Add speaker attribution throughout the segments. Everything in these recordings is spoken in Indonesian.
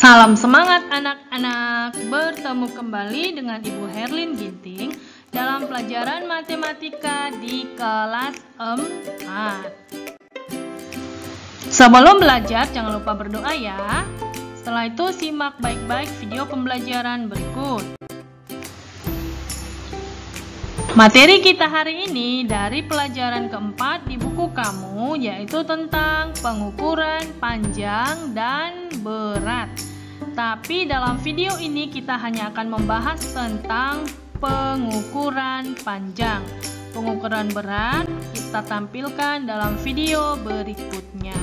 Speaker 1: Salam semangat anak-anak, bertemu kembali dengan Ibu Herlin Ginting dalam pelajaran matematika di kelas 4. Sebelum belajar jangan lupa berdoa ya. Setelah itu simak baik-baik video pembelajaran berikut. Materi kita hari ini dari pelajaran keempat di buku kamu, yaitu tentang pengukuran panjang dan berat. Tapi dalam video ini kita hanya akan membahas tentang pengukuran panjang. Pengukuran berat kita tampilkan dalam video berikutnya.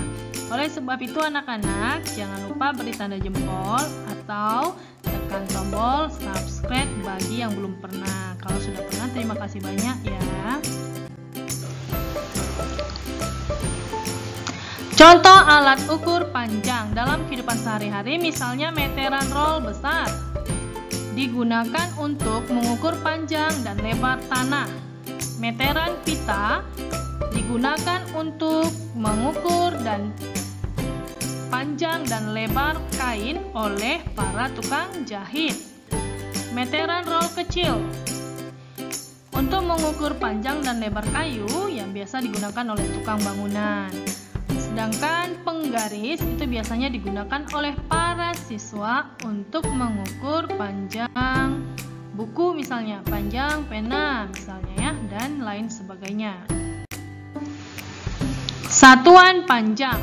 Speaker 1: Oleh sebab itu anak-anak jangan lupa beri tanda jempol atau tekan tombol subscribe bagi yang belum pernah. Kalau sudah pernah terima kasih banyak ya. Contoh alat ukur panjang dalam kehidupan sehari-hari, misalnya meteran roll besar digunakan untuk mengukur panjang dan lebar tanah. Meteran pita digunakan untuk mengukur dan panjang dan lebar kain oleh para tukang jahit. Meteran roll kecil untuk mengukur panjang dan lebar kayu yang biasa digunakan oleh tukang bangunan. Sedangkan penggaris itu biasanya digunakan oleh para siswa untuk mengukur panjang buku, misalnya panjang pena misalnya ya, dan lain sebagainya. Satuan panjang.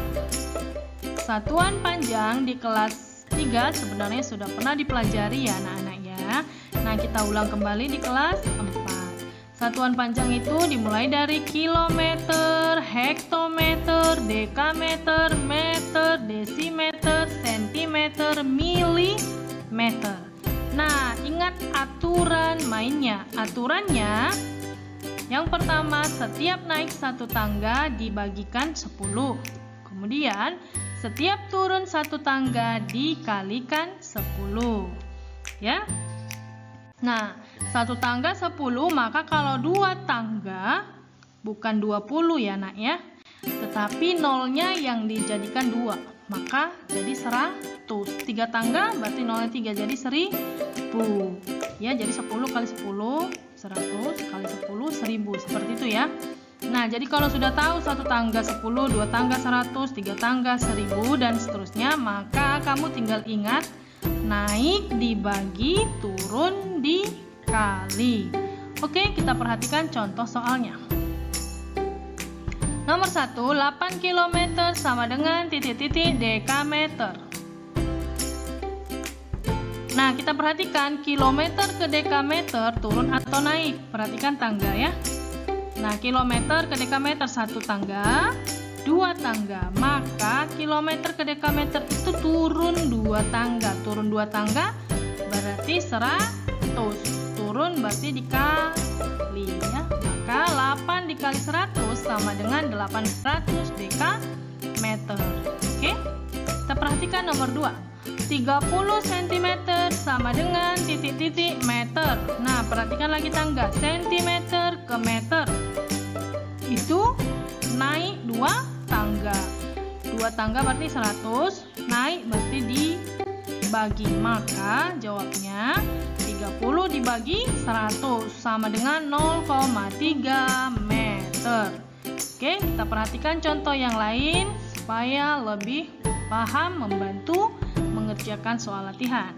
Speaker 1: Satuan panjang di kelas 3 sebenarnya sudah pernah dipelajari ya anak-anak ya. Nah, kita ulang kembali di kelas 4. Satuan panjang itu dimulai dari kilometer, hektometer, dekameter, meter, desimeter, sentimeter, milimeter. Nah, ingat aturan mainnya. Aturannya yang pertama, setiap naik satu tangga dibagikan 10. Kemudian, setiap turun satu tangga dikalikan 10. Ya. Nah, satu tangga 10, maka kalau dua tangga bukan 20 ya nak ya, tetapi nolnya yang dijadikan 2, maka jadi 100. 3 tangga berarti nolnya 3, jadi 1000 ya, jadi 10 kali 10 100 kali 10 1000, seperti itu ya. Nah, jadi kalau sudah tahu satu tangga 10, dua tangga 100, 3 tangga 1000 dan seterusnya, maka kamu tinggal ingat naik dibagi, turun dikali. Oke, kita perhatikan contoh soalnya. Nomor 1, 8 km sama dengan titik-titik dekameter. Nah, kita perhatikan kilometer ke dekameter turun atau naik. Perhatikan tangga ya. Nah, kilometer ke dekameter satu tangga, 2 tangga, maka kilometer ke dekameter itu turun 2 tangga. Turun 2 tangga berarti 100. Turun berarti dikali ya. Maka 8 dikali 100 sama dengan 800 dekameter. Oke. Kita perhatikan nomor 2. 30 cm sama dengan titik-titik meter. Nah, perhatikan lagi tangga. Sentimeter ke meter. Itu naik 2 tangga. 2 tangga berarti 100, naik berarti dibagi. Maka jawabnya 30 dibagi 100 sama dengan 0,3 meter. Oke, kita perhatikan contoh yang lain supaya lebih paham, membantu mengerjakan soal latihan.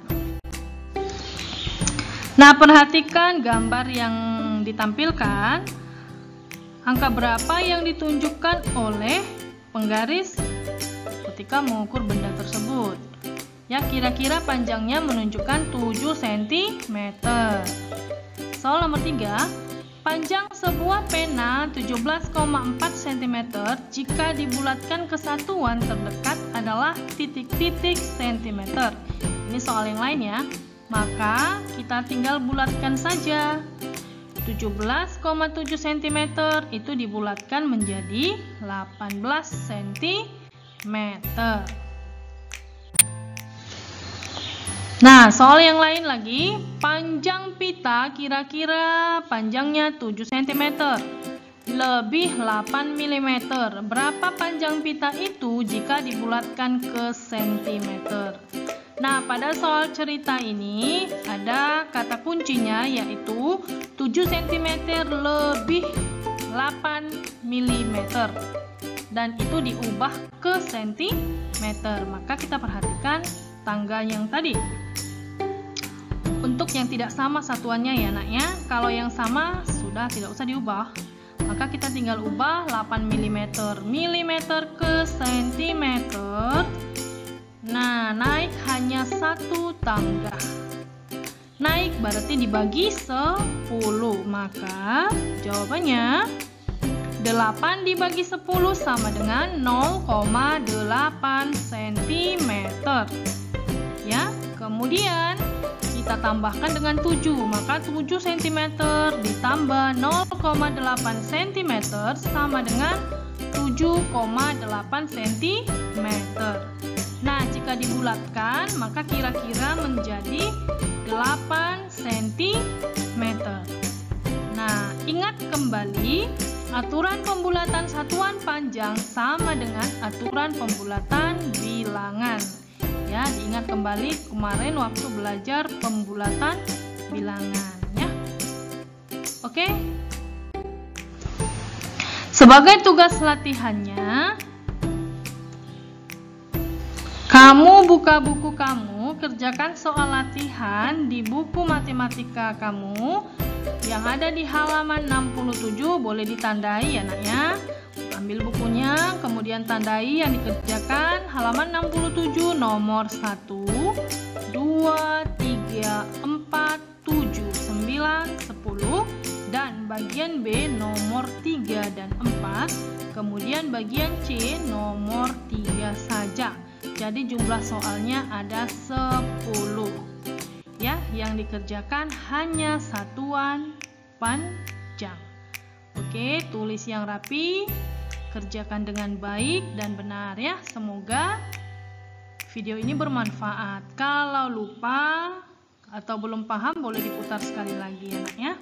Speaker 1: Nah, perhatikan gambar yang ditampilkan. Angka berapa yang ditunjukkan oleh penggaris ketika mengukur benda tersebut? Ya, kira-kira panjangnya menunjukkan 7 cm. Soal nomor 3, panjang sebuah pena 17,4 cm jika dibulatkan ke satuan terdekat adalah titik-titik cm. Ini soal yang lain ya. Maka kita tinggal bulatkan saja. 17,7 cm itu dibulatkan menjadi 18 cm. Nah, soal yang lain lagi, panjang pita kira-kira panjangnya 7 cm, lebih 8 mm. Berapa panjang pita itu jika dibulatkan ke cm? Nah, pada soal cerita ini ada kata kuncinya yaitu 7 cm lebih 8 mm. Dan itu diubah ke cm. Maka kita perhatikan tangga yang tadi. Untuk yang tidak sama satuannya ya nak ya. Kalau yang sama sudah tidak usah diubah. Maka kita tinggal ubah 8 mm ke cm. Nah, naik hanya satu tangga. Naik berarti dibagi 10. Maka jawabannya 8 dibagi 10 sama dengan 0,8 cm. Ya, kemudian kita tambahkan dengan 7. Maka 7 cm ditambah 0,8 cm sama dengan 7,8 cm. Nah, jika dibulatkan, maka kira-kira menjadi 8 cm. Nah, ingat kembali, aturan pembulatan satuan panjang sama dengan aturan pembulatan bilangan. Ya, diingat kembali kemarin waktu belajar pembulatan bilangan, ya. Oke. Sebagai tugas latihannya, kamu buka buku kamu, kerjakan soal latihan di buku matematika kamu yang ada di halaman 67, boleh ditandai ya nak ya. Ambil bukunya, kemudian tandai yang dikerjakan halaman 67 nomor 1, 2, 3, 4, 7, 9, 10 dan bagian B nomor 3 dan 4, kemudian bagian C nomor 3 saja. Jadi jumlah soalnya ada 10. Ya, yang dikerjakan hanya satuan panjang. Oke, tulis yang rapi, kerjakan dengan baik dan benar ya. Semoga video ini bermanfaat. Kalau lupa atau belum paham boleh diputar sekali lagi ya nak ya.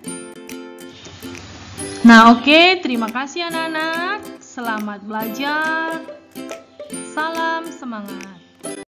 Speaker 1: Nah, oke, terima kasih anak-anak. Selamat belajar. Salam semangat.